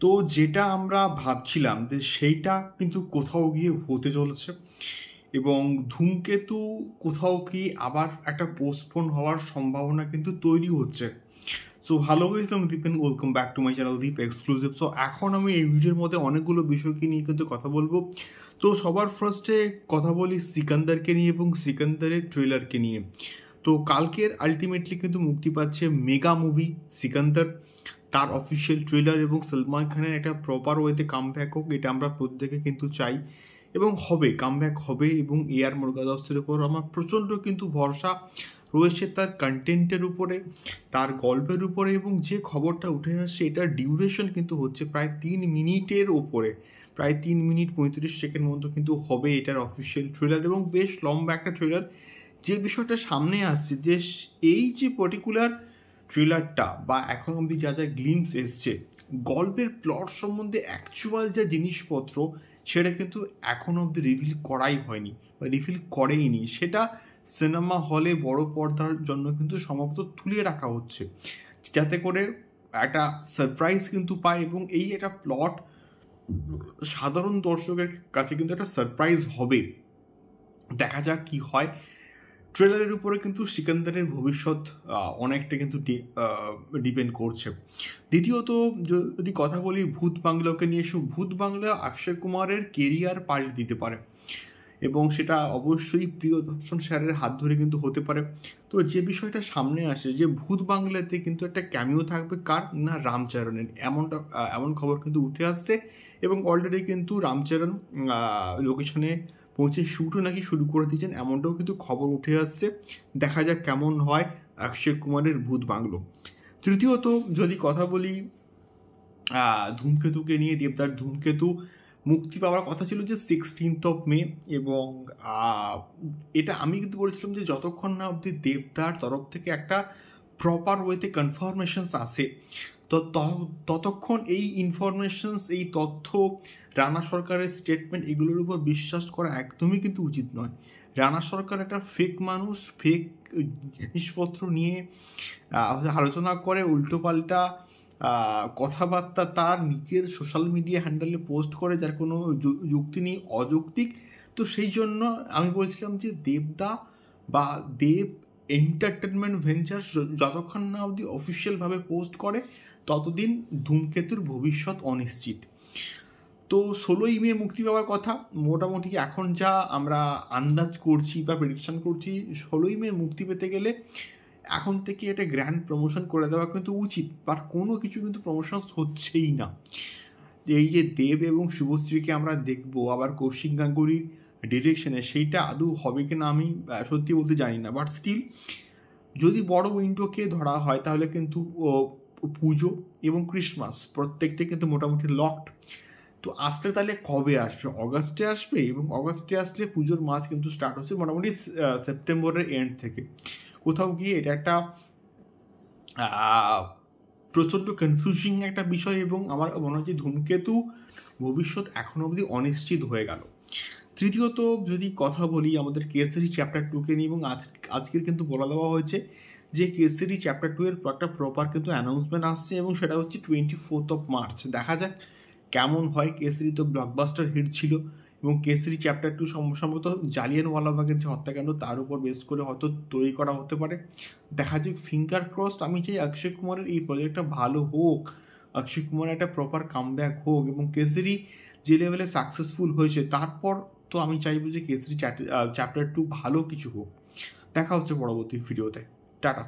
তো যেটা আমরা ভাবছিলাম যে সেইটা কিন্তু কোথাও গিয়ে হতে চলেছে, এবং ধূমকেতু কোথাও কি আবার একটা পোস্টপোন হওয়ার সম্ভাবনা কিন্তু তৈরি হচ্ছে। সো হ্যালো গাইস, আমি Dipen, welcome back to my channel Deep exclusive. So এখন আমি এই ভিডিওর মধ্যে অনেকগুলো বিষয়কে নিয়ে কিন্তু কথা বলবো। তো সবার ফার্স্টে কথা বলি সিকান্দারকে নিয়ে এবং সিকান্দারের ট্রেলারকে নিয়ে। তো কালকের আলটিমেটলি কিন্তু মুক্তি পাচ্ছে মেগা মুভি সিকান্দার, তার অফিসিয়াল ট্রেলার, এবং সলমান খানের একটা প্রপার ওয়েতে কামব্যাক হোক, এটা আমরা প্রত্যেকে কিন্তু চাই এবং হবে, কামব্যাক হবে। এবং এআর মুরগাদাসের উপর আমার প্রচণ্ড কিন্তু ভরসা রয়েছে, তার কন্টেন্টের উপরে, তার গল্পের উপরে, এবং যে খবরটা উঠে আসছে এটার ডিউরেশন কিন্তু হচ্ছে প্রায় 3 মিনিটের ওপরে, প্রায় 3 মিনিট 35 সেকেন্ড মতো কিন্তু হবে এটার অফিসিয়াল ট্রেলার, এবং বেশ লম্বা একটা ট্রেলার। যে বিষয়টা সামনে আসছে যে এই যে পার্টিকুলার ট্রেলারটা বা এখন অবধি যা যা গ্লিমস এসছে, গল্পের প্লট সম্বন্ধে অ্যাকচুয়াল যা জিনিসপত্র সেটা কিন্তু এখনও অবধি রিভিল করাই হয়নি বা রিভিল করেইনি। সেটা সিনেমা হলে বড় পর্দার জন্য কিন্তু সম্ভবত তুলে রাখা হচ্ছে, যাতে করে একটা সারপ্রাইজ কিন্তু পায়, এবং এই একটা প্লট সাধারণ দর্শকের কাছে কিন্তু একটা সারপ্রাইজ হবে। দেখা যাক কি হয়। ট্রেলারের উপরে কিন্তু সিকান্দারের ভবিষ্যৎ অনেকটা কিন্তু ডিপেন্ড করছে। দ্বিতীয়ত যদি কথা বলি ভূত বাংলাকে নিয়ে, ভূত বাংলা অক্ষয় কুমারের কেরিয়ার পাল্টে দিতে পারে, এবং সেটা অবশ্যই প্রিয়দর্শন স্যারের হাত ধরে কিন্তু হতে পারে। তো যে বিষয়টা সামনে আসে যে ভূত বাংলাতে কিন্তু একটা ক্যামিও থাকবে, কার না, রামচরণের, এমন খবর কিন্তু উঠে আসছে, এবং অলরেডি কিন্তু রামচরণ লোকেশনে পৌঁছে শ্যুটও নাকি শুরু করে দিয়েছেন, এমনটাও কিন্তু খবর উঠে আসছে। দেখা যাক কেমন হয় অক্ষয় কুমারের ভূত বাংলো। তৃতীয়ত যদি কথা বলি ধূমকেতুকে নিয়ে, দেবদার ধূমকেতু মুক্তি পাওয়ার কথা ছিল যে 16 মে, এবং এটা আমি কিন্তু বলেছিলাম যে যতক্ষণ না অবধি দেবদার তরফ থেকে একটা প্রপার ওয়েতে কনফার্মেশনস আসে, তো ততক্ষণ এই ইনফরমেশনস, এই তথ্য, রানা সরকারের স্টেটমেন্ট, এগুলোর উপর বিশ্বাস করা একদমই কিন্তু উচিত নয়। রানা সরকার একটা ফেক মানুষ, ফেক জিনিসপত্র নিয়ে আলোচনা করে, উল্টোপাল্টা কথাবার্তা তার নিজের সোশ্যাল মিডিয়া হ্যান্ডেলে পোস্ট করে, যার কোনো যুক্তি নেই, অযৌক্তিক। তো সেই জন্য আমি বলছিলাম যে দেবদা বা দেব এন্টারটেনমেন্ট ভেঞ্চার যতক্ষণ না অবধি অফিসিয়ালভাবে পোস্ট করে ততদিন ধূমকেতুর ভবিষ্যৎ অনিশ্চিত। তো 16 মে মুক্তি পাওয়ার কথা, মোটামুটি এখন যা আমরা আন্দাজ করছি বা প্রেডিকশন করছি, 16 মে মুক্তি পেতে গেলে এখন থেকে এটা গ্র্যান্ড প্রমোশন করে দেওয়া কিন্তু উচিত, বাট কোনো কিছু কিন্তু প্রমোশন হচ্ছেই না। এই যে দেব এবং শুভশ্রীকে আমরা দেখবো আবার কৌশিক গাঙ্গুলির ডিরেকশনে, সেইটা আদৌ হবে কিনা আমি সত্যি বলতে জানি না, বাট স্টিল যদি বড় উইন্ডোকে ধরা হয় তাহলে কিন্তু পুজো এবং ক্রিসমাস প্রত্যেকটা কিন্তু মোটামুটি লকড। তো আসলে তাহলে কবে আসবে? অগাস্টে আসবে, এবং অগাস্টে আসলে পুজোর মাস কিন্তু স্টার্ট হচ্ছে মোটামুটি সেপ্টেম্বরের এন্ড থেকে। কোথাও গিয়ে এটা একটা প্রচণ্ড কনফিউজিং একটা বিষয়, এবং আমার মনে হয় যে ধূমকেতু ভবিষ্যৎ এখনো অবধি অনিশ্চিত হয়ে গেল। তৃতীয়ত যদি কথা বলি আমাদের কেসরি চ্যাপ্টার 2কে নিয়ে, এবং আজকের কিন্তু বলা দেওয়া হয়েছে যে কেসরি চ্যাপ্টার 2 এর একটা প্রপার কিন্তু অ্যানাউন্সমেন্ট আসছে, এবং সেটা হচ্ছে 24 মার্চ। দেখা যাক কেমন হয়। কেসরি তো ব্লকবাস্টার হিট ছিল, এবং কেসরি চ্যাপ্টার 2 সম্ভবত জালিয়ানওয়ালাবাগের যে হত্যাকাণ্ড তার উপর বেস করে হয়তো তৈরি করা হতে পারে। দেখা যাক, ফিঙ্গার ক্রসড। আমি চাই অক্ষয় কুমারের এই প্রজেক্টটা ভালো হোক, অক্ষয় কুমারের একটা প্রপার কামব্যাক হোক, এবং কেসরি যে লেভেলে সাকসেসফুল হয়েছে তারপর তো আমি চাইবো যে কেসরি চ্যাপ্টার 2 ভালো কিছু হোক। দেখা হচ্ছে পরবর্তী ভিডিওতে। টাটা।